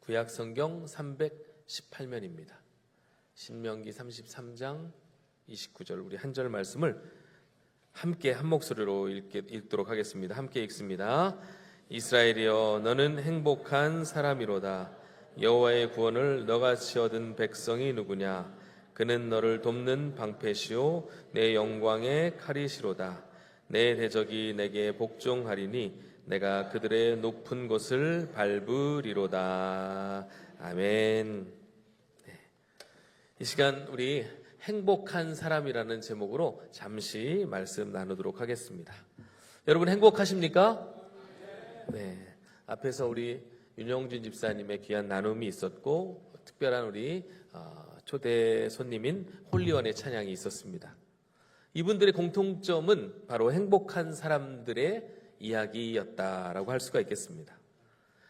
구약 성경 318면입니다. 신명기 33장 29절 우리 한 절 말씀을 함께 한 목소리로 읽도록 하겠습니다. 함께 읽습니다. 이스라엘이여 너는 행복한 사람이로다. 여호와의 구원을 너같이 얻은 백성이 누구냐? 그는 너를 돕는 방패시오 내 영광의 칼이시로다. 내 대적이 내게 복종하리니 내가 그들의 높은 곳을 밟으리로다. 아멘. 이 시간 우리 행복한 사람이라는 제목으로 잠시 말씀 나누도록 하겠습니다. 여러분 행복하십니까? 네. 앞에서 우리 윤영준 집사님의 귀한 나눔이 있었고 특별한 우리 초대 손님인 홀리원의 찬양이 있었습니다. 이분들의 공통점은 바로 행복한 사람들의 이야기였다라고 할 수가 있겠습니다.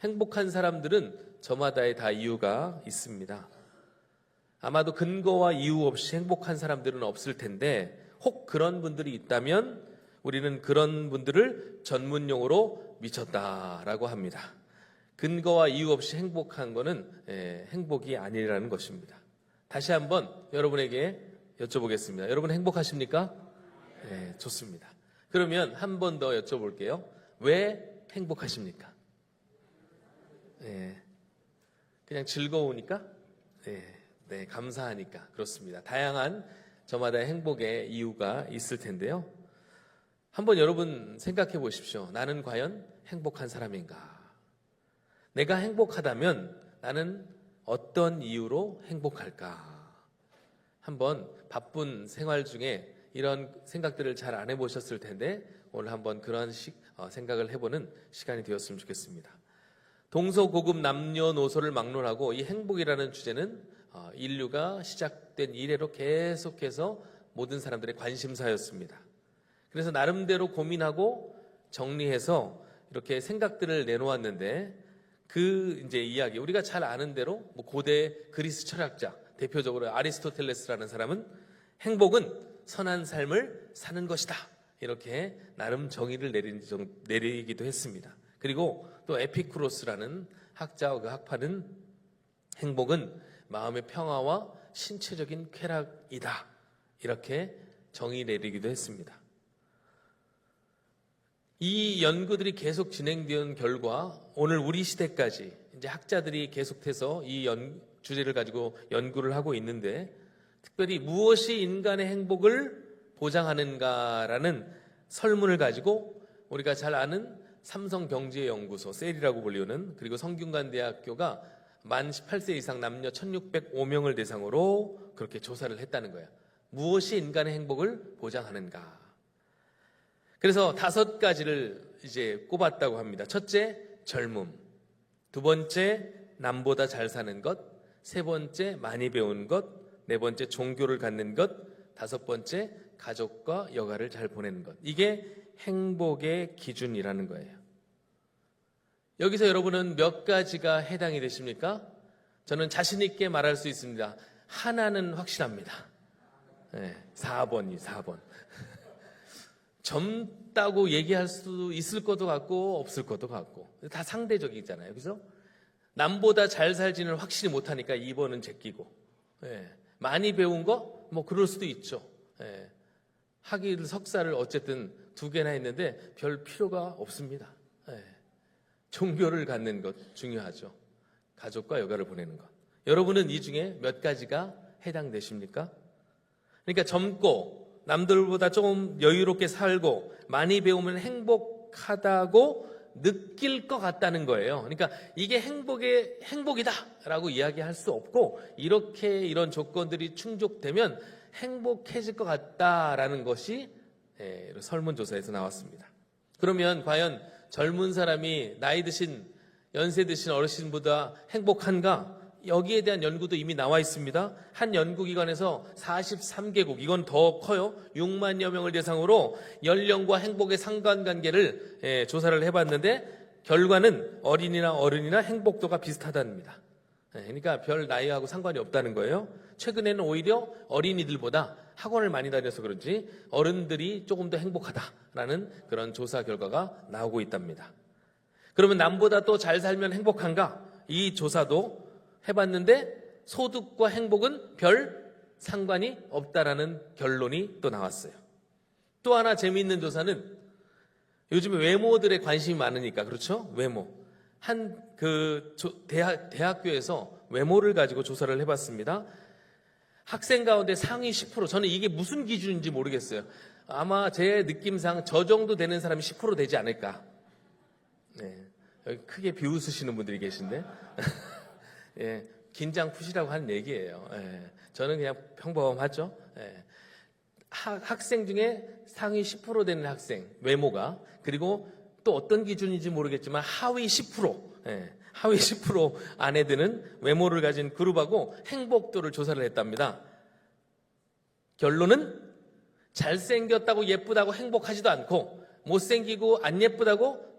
행복한 사람들은 저마다의 다 이유가 있습니다. 아마도 근거와 이유 없이 행복한 사람들은 없을 텐데 혹 그런 분들이 있다면 우리는 그런 분들을 전문용어로 미쳤다라고 합니다. 근거와 이유 없이 행복한 것은 행복이 아니라는 것입니다. 다시 한번 여러분에게 여쭤보겠습니다. 여러분 행복하십니까? 네, 좋습니다. 그러면 한 번 더 여쭤볼게요. 왜 행복하십니까? 네, 그냥 즐거우니까? 네, 감사하니까 그렇습니다. 다양한 저마다의 행복의 이유가 있을 텐데요. 한번 여러분 생각해 보십시오. 나는 과연 행복한 사람인가? 내가 행복하다면 나는 어떤 이유로 행복할까? 한번 바쁜 생활 중에 이런 생각들을 잘 안 해보셨을 텐데 오늘 한번 그런 생각을 해보는 시간이 되었으면 좋겠습니다. 동서고금 남녀노소를 막론하고 이 행복이라는 주제는 인류가 시작된 이래로 계속해서 모든 사람들의 관심사였습니다. 그래서 나름대로 고민하고 정리해서 이렇게 생각들을 내놓았는데 그 이제 이야기 우리가 잘 아는 대로 고대 그리스 철학자 대표적으로 아리스토텔레스라는 사람은 행복은 선한 삶을 사는 것이다 이렇게 나름 정의를 내리기도 했습니다. 그리고 또 에피쿠로스라는 학자와 그 학파는 행복은 마음의 평화와 신체적인 쾌락이다 이렇게 정의 내리기도 했습니다. 이 연구들이 계속 진행된 결과 오늘 우리 시대까지 이제 학자들이 계속해서 이 주제를 가지고 연구를 하고 있는데 특별히 무엇이 인간의 행복을 보장하는가라는 설문을 가지고 우리가 잘 아는 삼성경제연구소 셀이라고 불리는 그리고 성균관대학교가 만 18세 이상 남녀 1605명을 대상으로 그렇게 조사를 했다는 거예요. 무엇이 인간의 행복을 보장하는가? 그래서 5가지를 이제 꼽았다고 합니다. 첫째, 젊음. 두 번째, 남보다 잘 사는 것. 세 번째, 많이 배운 것. 네 번째, 종교를 갖는 것. 다섯 번째, 가족과 여가를 잘 보내는 것. 이게 행복의 기준이라는 거예요. 여기서 여러분은 몇 가지가 해당이 되십니까? 저는 자신 있게 말할 수 있습니다. 하나는 확실합니다. 4번. 젊다고 얘기할 수 있을 것도 같고 없을 것도 같고 다 상대적이잖아요. 그래서 남보다 잘 살지는 확실히 못하니까 2번은 제끼고 많이 배운 거? 뭐 그럴 수도 있죠. 학위를 석사를 어쨌든 2개나 했는데 별 필요가 없습니다. 종교를 갖는 것 중요하죠. 가족과 여가를 보내는 것. 여러분은 이 중에 몇 가지가 해당되십니까? 그러니까 젊고 남들보다 조금 여유롭게 살고 많이 배우면 행복하다고 느낄 것 같다는 거예요. 그러니까 이게 행복이다라고 이야기할 수 없고 이렇게 이런 조건들이 충족되면 행복해질 것 같다라는 것이 설문조사에서 나왔습니다. 그러면 과연 젊은 사람이 나이 드신 연세 드신 어르신보다 행복한가? 여기에 대한 연구도 이미 나와 있습니다. 한 연구기관에서 43개국, 이건 더 커요. 6만여 명을 대상으로 연령과 행복의 상관관계를 조사를 해봤는데 결과는 어린이나 어른이나 행복도가 비슷하답니다. 그러니까 별 나이하고 상관이 없다는 거예요. 최근에는 오히려 어린이들보다 학원을 많이 다녀서 그런지 어른들이 조금 더 행복하다라는 그런 조사 결과가 나오고 있답니다. 그러면 남보다 또 잘 살면 행복한가? 이 조사도 해봤는데 소득과 행복은 별 상관이 없다라는 결론이 또 나왔어요. 또 하나 재미있는 조사는 요즘에 외모들에 관심이 많으니까, 그렇죠? 외모. 대학교에서 외모를 가지고 조사를 해봤습니다. 학생 가운데 상위 10%, 저는 이게 무슨 기준인지 모르겠어요. 아마 제 느낌상 저 정도 되는 사람이 10% 되지 않을까. 네. 여기 크게 비웃으시는 분들이 계신데. 예, 긴장 푸시라고 하는 얘기예요. 예, 저는 그냥 평범하죠. 예. 학생 중에 상위 10% 되는 학생, 외모가, 그리고 또 어떤 기준인지 모르겠지만 하위 10%, 예, 하위 10% 안에 드는 외모를 가진 그룹하고 행복도를 조사를 했답니다. 결론은 잘생겼다고 예쁘다고 행복하지도 않고 못생기고 안 예쁘다고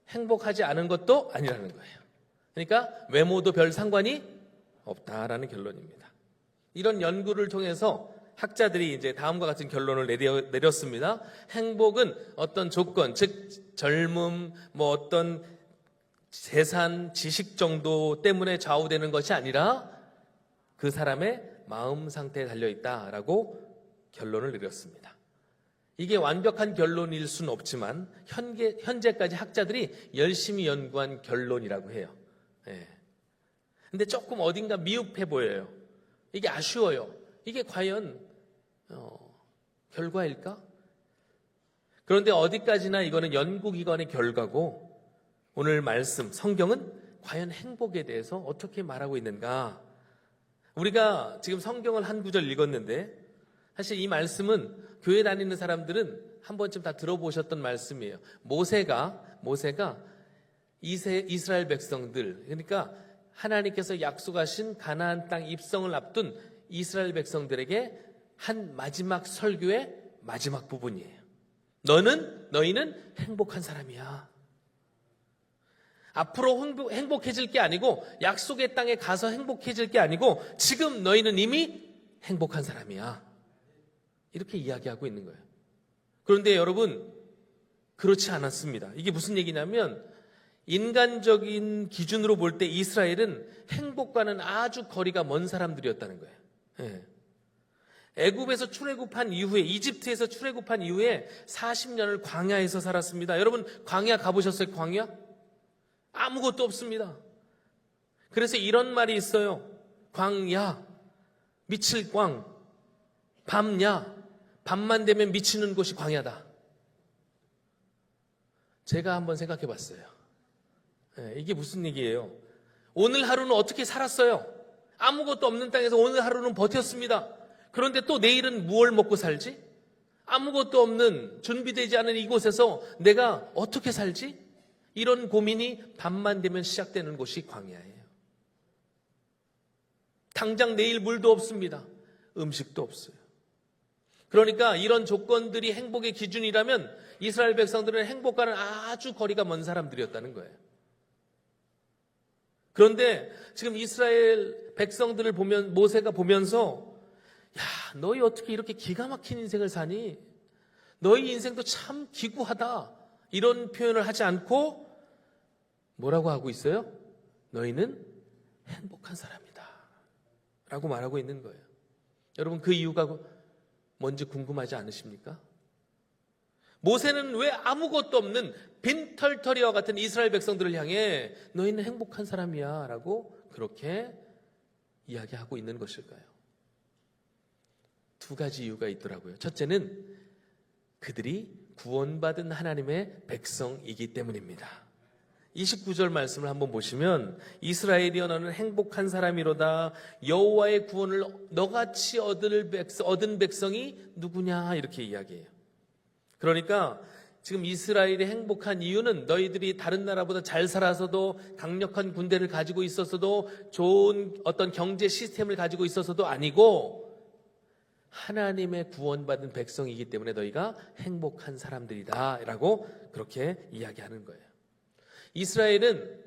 행복하지 않은 것도 아니라는 거예요. 그러니까 외모도 별 상관이 없다라는 결론입니다. 이런 연구를 통해서 학자들이 이제 다음과 같은 결론을 내렸습니다. 행복은 어떤 조건, 즉 젊음, 뭐 어떤 재산, 지식 정도 때문에 좌우되는 것이 아니라 그 사람의 마음 상태에 달려있다라고 결론을 내렸습니다. 이게 완벽한 결론일 수는 없지만 현재까지 학자들이 열심히 연구한 결론이라고 해요. 예. 근데 조금 어딘가 미흡해 보여요. 이게 아쉬워요. 이게 과연 결과일까? 그런데 어디까지나 이거는 연구기관의 결과고 오늘 말씀, 성경은 과연 행복에 대해서 어떻게 말하고 있는가? 우리가 지금 성경을 한 구절 읽었는데 사실 이 말씀은 교회 다니는 사람들은 한 번쯤 다 들어보셨던 말씀이에요. 모세가 이스라엘 백성들, 그러니까 하나님께서 약속하신 가나안 땅 입성을 앞둔 이스라엘 백성들에게 한 마지막 설교의 마지막 부분이에요. 너희는 행복한 사람이야. 앞으로 행복해질 게 아니고 약속의 땅에 가서 행복해질 게 아니고 지금 너희는 이미 행복한 사람이야. 이렇게 이야기하고 있는 거예요. 그런데 여러분, 그렇지 않았습니다. 이게 무슨 얘기냐면 인간적인 기준으로 볼 때 이스라엘은 행복과는 아주 거리가 먼 사람들이었다는 거예요. 예. 애굽에서 출애굽한 이후에, 이집트에서 출애굽한 이후에 40년을 광야에서 살았습니다. 여러분, 광야 가보셨어요? 광야? 아무것도 없습니다. 그래서 이런 말이 있어요. 광야, 미칠 광, 밤야, 밤만 되면 미치는 곳이 광야다. 제가 한번 생각해 봤어요. 이게 무슨 얘기예요? 오늘 하루는 어떻게 살았어요? 아무것도 없는 땅에서 오늘 하루는 버텼습니다. 그런데 또 내일은 무얼 먹고 살지? 아무것도 없는, 준비되지 않은 이곳에서 내가 어떻게 살지? 이런 고민이 밤만 되면 시작되는 곳이 광야예요. 당장 내일 물도 없습니다. 음식도 없어요. 그러니까 이런 조건들이 행복의 기준이라면 이스라엘 백성들은 행복과는 아주 거리가 먼 사람들이었다는 거예요. 그런데 지금 이스라엘 백성들을 보면 모세가 보면서 야, 너희 어떻게 이렇게 기가 막힌 인생을 사니? 너희 인생도 참 기구하다. 이런 표현을 하지 않고 뭐라고 하고 있어요? 너희는 행복한 사람이다. 라고 말하고 있는 거예요. 여러분, 그 이유가 뭔지 궁금하지 않으십니까? 모세는 왜 아무것도 없는 빈털터리와 같은 이스라엘 백성들을 향해 너희는 행복한 사람이야 라고 그렇게 이야기하고 있는 것일까요? 두 가지 이유가 있더라고요. 첫째는 그들이 구원받은 하나님의 백성이기 때문입니다. 29절 말씀을 한번 보시면 이스라엘이여 너는 행복한 사람이로다. 여호와의 구원을 너같이 얻은 백성이 누구냐 이렇게 이야기해요. 그러니까 지금 이스라엘이 행복한 이유는 너희들이 다른 나라보다 잘 살아서도 강력한 군대를 가지고 있었어도 좋은 어떤 경제 시스템을 가지고 있어서도 아니고 하나님의 구원받은 백성이기 때문에 너희가 행복한 사람들이다 라고 그렇게 이야기하는 거예요. 이스라엘은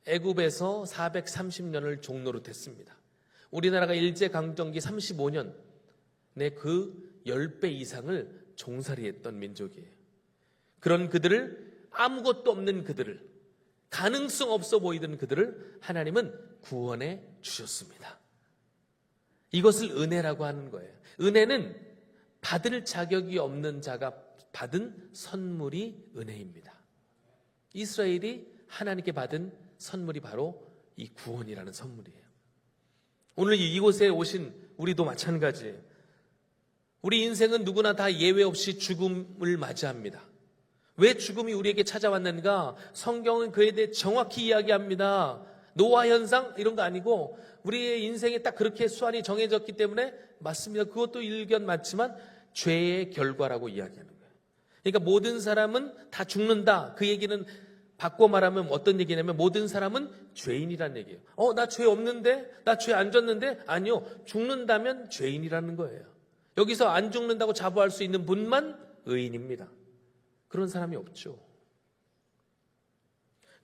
애굽에서 430년을 종노릇했습니다. 우리나라가 일제강점기 35년 내 그 10배 이상을 종살이했던 민족이에요. 그런 그들을, 아무것도 없는 그들을 가능성 없어 보이던 그들을 하나님은 구원해 주셨습니다. 이것을 은혜라고 하는 거예요. 은혜는 받을 자격이 없는 자가 받은 선물이 은혜입니다. 이스라엘이 하나님께 받은 선물이 바로 이 구원이라는 선물이에요. 오늘 이곳에 오신 우리도 마찬가지예요. 우리 인생은 누구나 다 예외 없이 죽음을 맞이합니다. 왜 죽음이 우리에게 찾아왔는가? 성경은 그에 대해 정확히 이야기합니다. 노화 현상 이런 거 아니고 우리의 인생에 딱 그렇게 수완이 정해졌기 때문에 맞습니다. 그것도 일견 맞지만 죄의 결과라고 이야기하는 거예요. 그러니까 모든 사람은 다 죽는다. 그 얘기는 바꿔 말하면 어떤 얘기냐면 모든 사람은 죄인이라는 얘기예요. 나 죄 없는데? 나 죄 안 졌는데? 아니요. 죽는다면 죄인이라는 거예요. 여기서 안 죽는다고 자부할 수 있는 분만 의인입니다. 그런 사람이 없죠.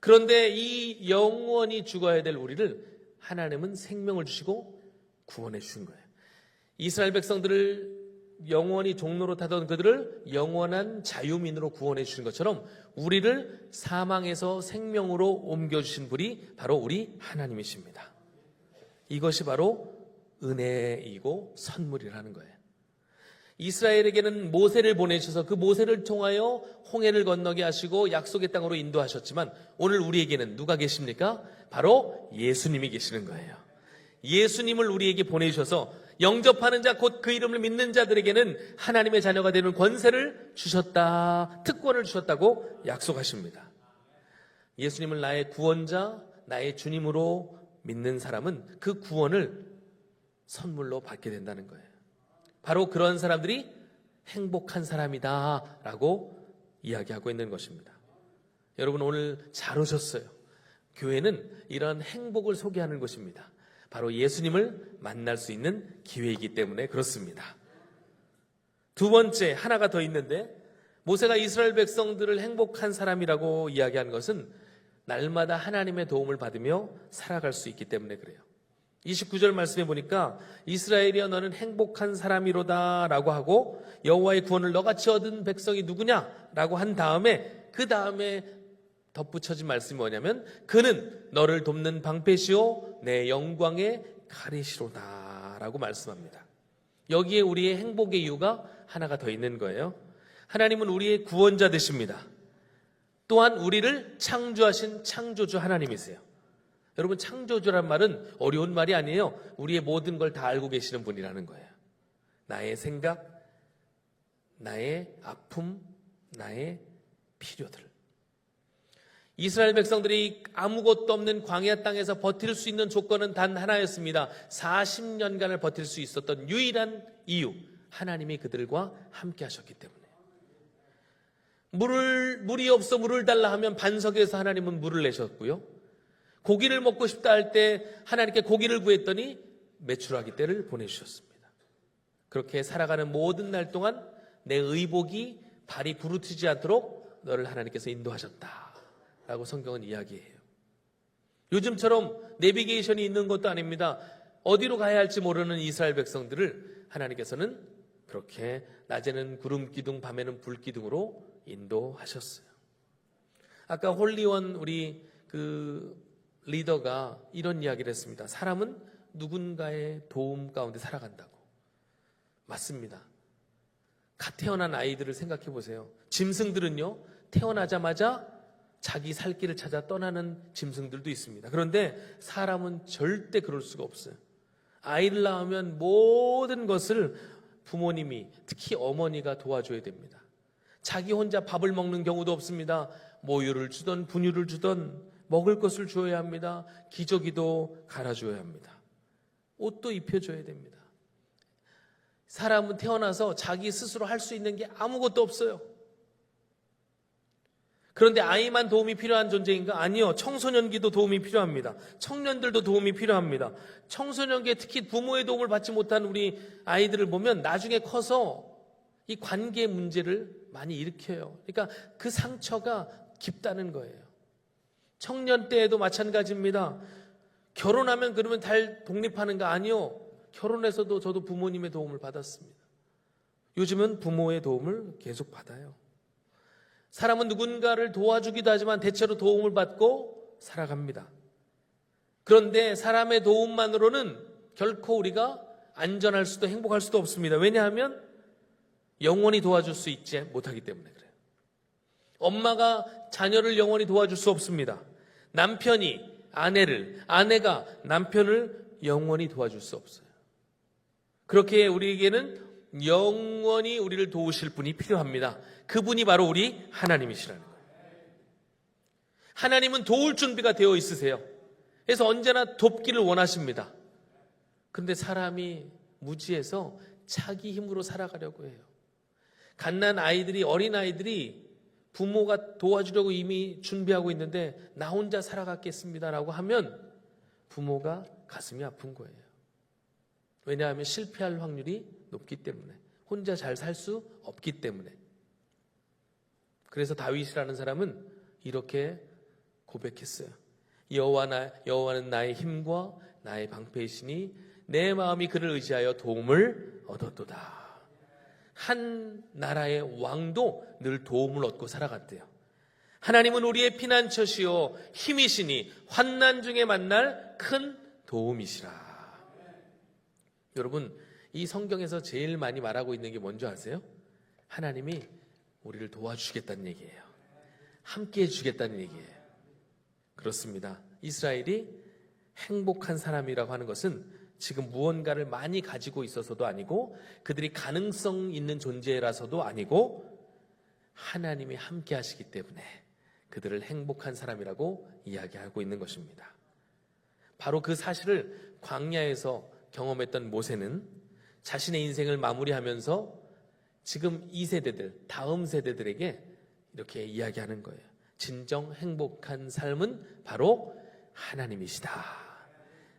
그런데 이 영원히 죽어야 될 우리를 하나님은 생명을 주시고 구원해 주신 거예요. 이스라엘 백성들을 영원히 종로로 타던 그들을 영원한 자유민으로 구원해 주신 것처럼 우리를 사망에서 생명으로 옮겨주신 분이 바로 우리 하나님이십니다. 이것이 바로 은혜이고 선물이라는 거예요. 이스라엘에게는 모세를 보내셔서 그 모세를 통하여 홍해를 건너게 하시고 약속의 땅으로 인도하셨지만 오늘 우리에게는 누가 계십니까? 바로 예수님이 계시는 거예요. 예수님을 우리에게 보내주셔서 영접하는 자 곧 그 이름을 믿는 자들에게는 하나님의 자녀가 되는 권세를 주셨다, 특권을 주셨다고 약속하십니다. 예수님을 나의 구원자, 나의 주님으로 믿는 사람은 그 구원을 선물로 받게 된다는 거예요. 바로 그런 사람들이 행복한 사람이다 라고 이야기하고 있는 것입니다. 여러분 오늘 잘 오셨어요. 교회는 이런 행복을 소개하는 곳입니다. 바로 예수님을 만날 수 있는 기회이기 때문에 그렇습니다. 두 번째 하나가 더 있는데 모세가 이스라엘 백성들을 행복한 사람이라고 이야기한 것은 날마다 하나님의 도움을 받으며 살아갈 수 있기 때문에 그래요. 29절 말씀해 보니까 이스라엘이여 너는 행복한 사람이로다 라고 하고 여호와의 구원을 너같이 얻은 백성이 누구냐 라고 한 다음에 그 다음에 덧붙여진 말씀이 뭐냐면 그는 너를 돕는 방패시오 내 영광의 가리시로다 라고 말씀합니다. 여기에 우리의 행복의 이유가 하나가 더 있는 거예요. 하나님은 우리의 구원자 되십니다. 또한 우리를 창조하신 창조주 하나님이세요. 여러분 창조주란 말은 어려운 말이 아니에요. 우리의 모든 걸 다 알고 계시는 분이라는 거예요. 나의 생각, 나의 아픔, 나의 필요들. 이스라엘 백성들이 아무것도 없는 광야 땅에서 버틸 수 있는 조건은 단 하나였습니다. 40년간을 버틸 수 있었던 유일한 이유, 하나님이 그들과 함께 하셨기 때문에. 물이 없어 물을 달라 하면 반석에서 하나님은 물을 내셨고요. 고기를 먹고 싶다 할 때 하나님께 고기를 구했더니 메추라기 떼를 보내주셨습니다. 그렇게 살아가는 모든 날 동안 내 의복이 발이 부르트지 않도록 너를 하나님께서 인도하셨다라고 성경은 이야기해요. 요즘처럼 내비게이션이 있는 것도 아닙니다. 어디로 가야 할지 모르는 이스라엘 백성들을 하나님께서는 그렇게 낮에는 구름 기둥, 밤에는 불 기둥으로 인도하셨어요. 아까 홀리원 우리 리더가 이런 이야기를 했습니다. 사람은 누군가의 도움 가운데 살아간다고. 맞습니다. 갓 태어난 아이들을 생각해 보세요. 짐승들은요, 태어나자마자 자기 살 길을 찾아 떠나는 짐승들도 있습니다. 그런데 사람은 절대 그럴 수가 없어요. 아이를 낳으면 모든 것을 부모님이, 특히 어머니가 도와줘야 됩니다. 자기 혼자 밥을 먹는 경우도 없습니다. 모유를 주던 분유를 주던 먹을 것을 주어야 합니다. 기저귀도 갈아줘야 합니다. 옷도 입혀줘야 됩니다. 사람은 태어나서 자기 스스로 할 수 있는 게 아무것도 없어요. 그런데 아이만 도움이 필요한 존재인가? 아니요. 청소년기도 도움이 필요합니다. 청년들도 도움이 필요합니다. 청소년기에 특히 부모의 도움을 받지 못한 우리 아이들을 보면 나중에 커서 이 관계 문제를 많이 일으켜요. 그러니까 그 상처가 깊다는 거예요. 청년 때에도 마찬가지입니다. 결혼하면 그러면 잘 독립하는가? 아니요. 결혼해서도 저도 부모님의 도움을 받았습니다. 요즘은 부모의 도움을 계속 받아요. 사람은 누군가를 도와주기도 하지만 대체로 도움을 받고 살아갑니다. 그런데 사람의 도움만으로는 결코 우리가 안전할 수도 행복할 수도 없습니다. 왜냐하면 영원히 도와줄 수 있지 못하기 때문에 그래요. 엄마가 자녀를 영원히 도와줄 수 없습니다. 남편이 아내를, 아내가 남편을 영원히 도와줄 수 없어요. 그렇게 우리에게는 영원히 우리를 도우실 분이 필요합니다. 그분이 바로 우리 하나님이시라는 거예요. 하나님은 도울 준비가 되어 있으세요. 그래서 언제나 돕기를 원하십니다. 그런데 사람이 무지해서 자기 힘으로 살아가려고 해요. 갓난 아이들이, 어린아이들이 부모가 도와주려고 이미 준비하고 있는데 나 혼자 살아가겠습니다라고 하면 부모가 가슴이 아픈 거예요. 왜냐하면 실패할 확률이 높기 때문에, 혼자 잘 살 수 없기 때문에. 그래서 다윗이라는 사람은 이렇게 고백했어요. 여호와는 나의 힘과 나의 방패이시니 내 마음이 그를 의지하여 도움을 얻었도다. 한 나라의 왕도 늘 도움을 얻고 살아갔대요. 하나님은 우리의 피난처시요 힘이시니 환난 중에 만날 큰 도움이시라. 여러분, 이 성경에서 제일 많이 말하고 있는 게 뭔지 아세요? 하나님이 우리를 도와주시겠다는 얘기예요. 함께 해주시겠다는 얘기예요. 그렇습니다. 이스라엘이 행복한 사람이라고 하는 것은 지금 무언가를 많이 가지고 있어서도 아니고 그들이 가능성 있는 존재라서도 아니고 하나님이 함께 하시기 때문에 그들을 행복한 사람이라고 이야기하고 있는 것입니다. 바로 그 사실을 광야에서 경험했던 모세는 자신의 인생을 마무리하면서 지금 이 세대들, 다음 세대들에게 이렇게 이야기하는 거예요. 진정 행복한 삶은 바로 하나님이시다.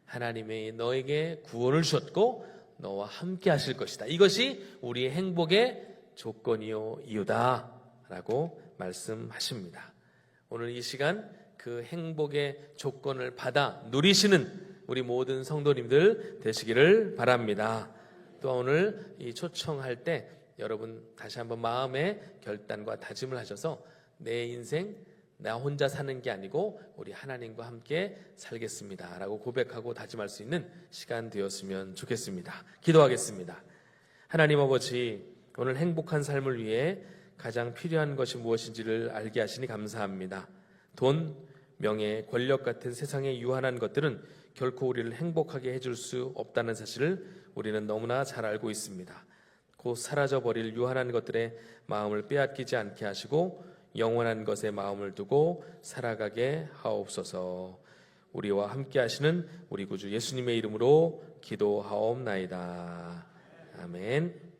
하나님이 너에게 구원을 주셨고 너와 함께 하실 것이다. 이것이 우리의 행복의 조건이요 이유다 라고 말씀하십니다. 오늘 이 시간 그 행복의 조건을 받아 누리시는 우리 모든 성도님들 되시기를 바랍니다. 또 오늘 이 초청할 때 여러분 다시 한번 마음의 결단과 다짐을 하셔서 내 인생 나 혼자 사는 게 아니고 우리 하나님과 함께 살겠습니다 라고 고백하고 다짐할 수 있는 시간 되었으면 좋겠습니다. 기도하겠습니다. 하나님 아버지, 오늘 행복한 삶을 위해 가장 필요한 것이 무엇인지를 알게 하시니 감사합니다. 돈, 명예, 권력 같은 세상의 유한한 것들은 결코 우리를 행복하게 해줄 수 없다는 사실을 우리는 너무나 잘 알고 있습니다. 곧 사라져버릴 유한한 것들의 마음을 빼앗기지 않게 하시고 영원한 것에 마음을 두고 살아가게 하옵소서. 우리와 함께 하시는 우리 구주 예수님의 이름으로 기도하옵나이다. 아멘.